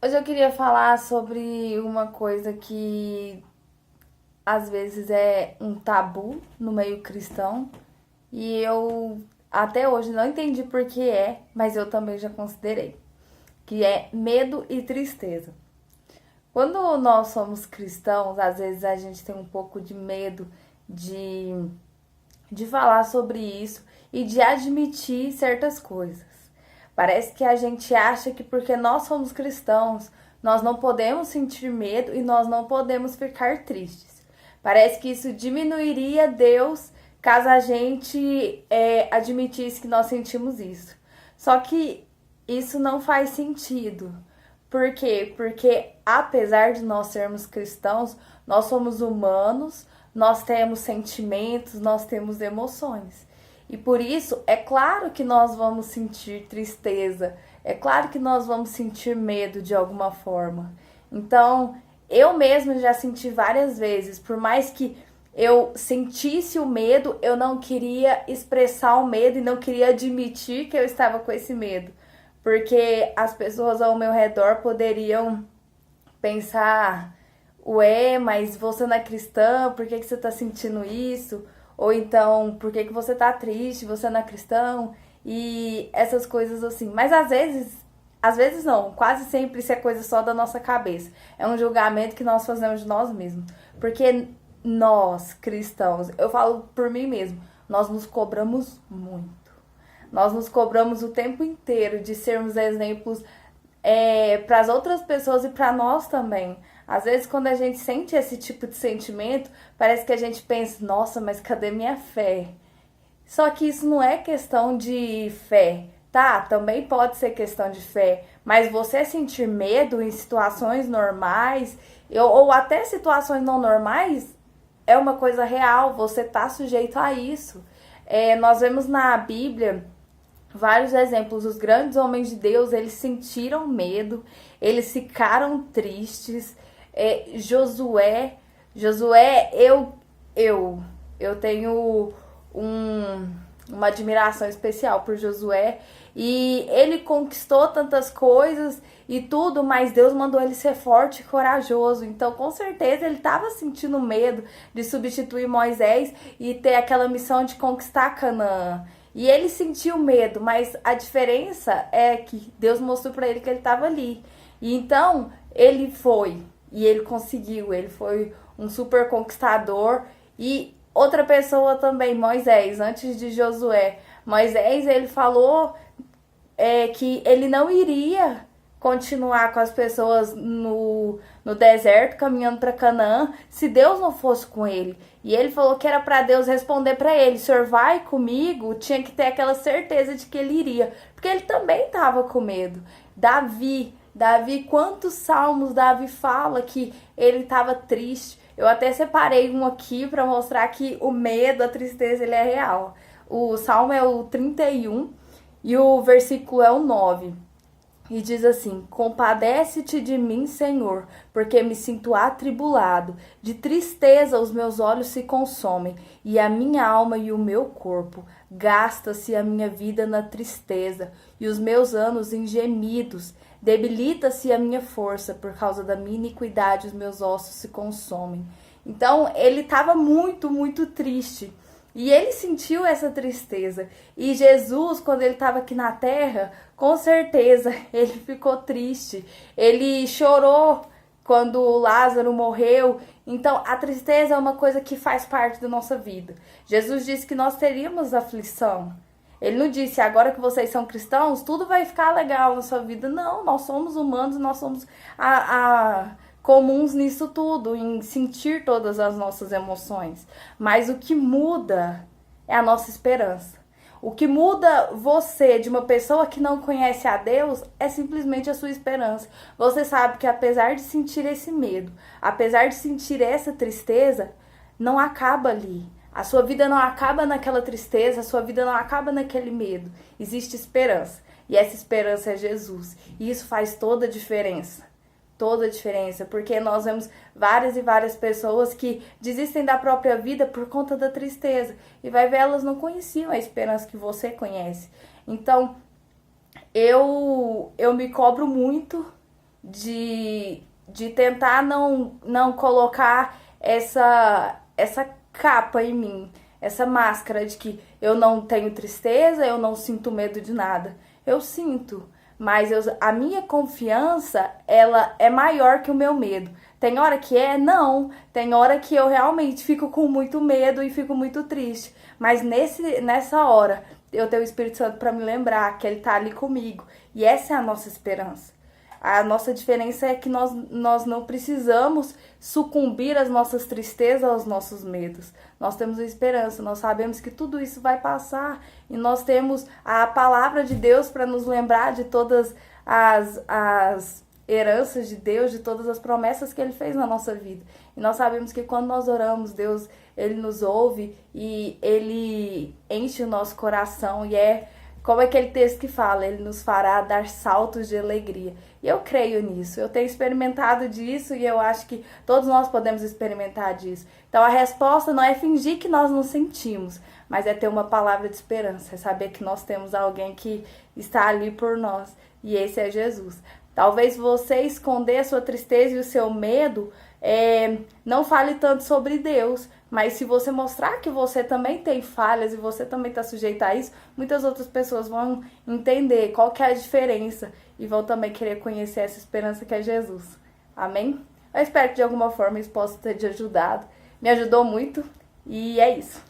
Hoje eu queria falar sobre uma coisa que às vezes é um tabu no meio cristão e eu até hoje não entendi por que é, mas eu também já considerei, que é medo e tristeza. Quando nós somos cristãos, às vezes a gente tem um pouco de medo de, de falar sobre isso e de admitir certas coisas. Parece que a gente acha que porque nós somos cristãos, nós não podemos sentir medo e nós não podemos ficar tristes. Parece que isso diminuiria Deus caso a gente admitisse que nós sentimos isso. Só que isso não faz sentido. Por quê? Porque apesar de nós sermos cristãos, nós somos humanos, nós temos sentimentos, nós temos emoções. E por isso, é claro que nós vamos sentir tristeza, é claro que nós vamos sentir medo de alguma forma. Então, eu mesma já senti várias vezes, por mais que eu sentisse o medo, eu não queria expressar o medo e não queria admitir que eu estava com esse medo, porque as pessoas ao meu redor poderiam pensar: ué, mas você não é cristã, por que você tá sentindo isso? Ou então, por que você tá triste, você não é cristão? E essas coisas assim. Mas às vezes não, quase sempre isso é coisa só da nossa cabeça. É um julgamento que nós fazemos de nós mesmos. Porque nós, cristãos, eu falo por mim mesmo, nós nos cobramos muito. Nós nos cobramos o tempo inteiro de sermos exemplos para as outras pessoas e para nós também. Às vezes, quando a gente sente esse tipo de sentimento, parece que a gente pensa: nossa, mas cadê minha fé? Só que isso não é questão de fé, tá? Também pode ser questão de fé, mas você sentir medo em situações normais ou até situações não normais é uma coisa real, você tá sujeito a isso. Nós vemos na Bíblia vários exemplos. Os grandes homens de Deus, eles sentiram medo, eles ficaram tristes. Josué, Josué, eu tenho uma admiração especial por Josué. E ele conquistou tantas coisas e tudo, mas Deus mandou ele ser forte e corajoso. Então, com certeza, ele estava sentindo medo de substituir Moisés e ter aquela missão de conquistar Canaã. E ele sentiu medo, mas a diferença é que Deus mostrou para ele que ele estava ali. E então, ele foi. E ele conseguiu. Ele foi um super conquistador. E outra pessoa também, Moisés, antes de Josué. Moisés, ele falou que ele não iria continuar com as pessoas no deserto, caminhando para Canaã, se Deus não fosse com ele. E ele falou que era para Deus responder para ele: o senhor vai comigo? Tinha que ter aquela certeza de que ele iria, porque ele também estava com medo. Davi, quantos salmos Davi fala que ele estava triste. Eu até separei um aqui para mostrar que o medo, a tristeza, ele é real. O salmo é o 31 e o versículo é o 9. E diz assim: compadece-te de mim, Senhor, porque me sinto atribulado. De tristeza os meus olhos se consomem, e a minha alma e o meu corpo. Gasta-se a minha vida na tristeza, e os meus anos em gemidos. Debilita-se a minha força, por causa da minha iniquidade os meus ossos se consomem. Então ele estava muito, muito triste. E ele sentiu essa tristeza. E Jesus, quando ele estava aqui na terra, com certeza ele ficou triste. Ele chorou quando Lázaro morreu. Então, a tristeza é uma coisa que faz parte da nossa vida. Jesus disse que nós teríamos aflição. Ele não disse: agora que vocês são cristãos, tudo vai ficar legal na sua vida. Não, nós somos humanos, nós somos comuns nisso tudo, em sentir todas as nossas emoções. Mas o que muda é a nossa esperança. O que muda você de uma pessoa que não conhece a Deus é simplesmente a sua esperança. Você sabe que apesar de sentir esse medo, apesar de sentir essa tristeza, não acaba ali. A sua vida não acaba naquela tristeza, a sua vida não acaba naquele medo. Existe esperança. E essa esperança é Jesus. E isso faz toda a diferença. Toda a diferença, porque nós vemos várias e várias pessoas que desistem da própria vida por conta da tristeza. E vai ver, elas não conheciam a esperança que você conhece. Então, eu me cobro muito de tentar não colocar essa capa em mim, essa máscara de que eu não tenho tristeza, eu não sinto medo de nada. Eu sinto, mas a minha confiança, ela é maior que o meu medo. Tem hora que não. Tem hora que eu realmente fico com muito medo e fico muito triste. Mas nessa hora, eu tenho o Espírito Santo para me lembrar que ele tá ali comigo. E essa é a nossa esperança. A nossa diferença é que nós não precisamos sucumbir às nossas tristezas, aos nossos medos. Nós temos a esperança, nós sabemos que tudo isso vai passar e nós temos a palavra de Deus para nos lembrar de todas as heranças de Deus, de todas as promessas que Ele fez na nossa vida. E nós sabemos que quando nós oramos, Deus, Ele nos ouve e Ele enche o nosso coração e como é aquele texto que fala, ele nos fará dar saltos de alegria. E eu creio nisso, eu tenho experimentado disso e eu acho que todos nós podemos experimentar disso. Então a resposta não é fingir que nós não sentimos, mas é ter uma palavra de esperança, é saber que nós temos alguém que está ali por nós e esse é Jesus. Talvez você esconder a sua tristeza e o seu medo, não fale tanto sobre Deus, mas se você mostrar que você também tem falhas e você também está sujeito a isso, muitas outras pessoas vão entender qual que é a diferença e vão também querer conhecer essa esperança que é Jesus. Amém? Eu espero que de alguma forma isso possa ter te ajudado. Me ajudou muito e é isso.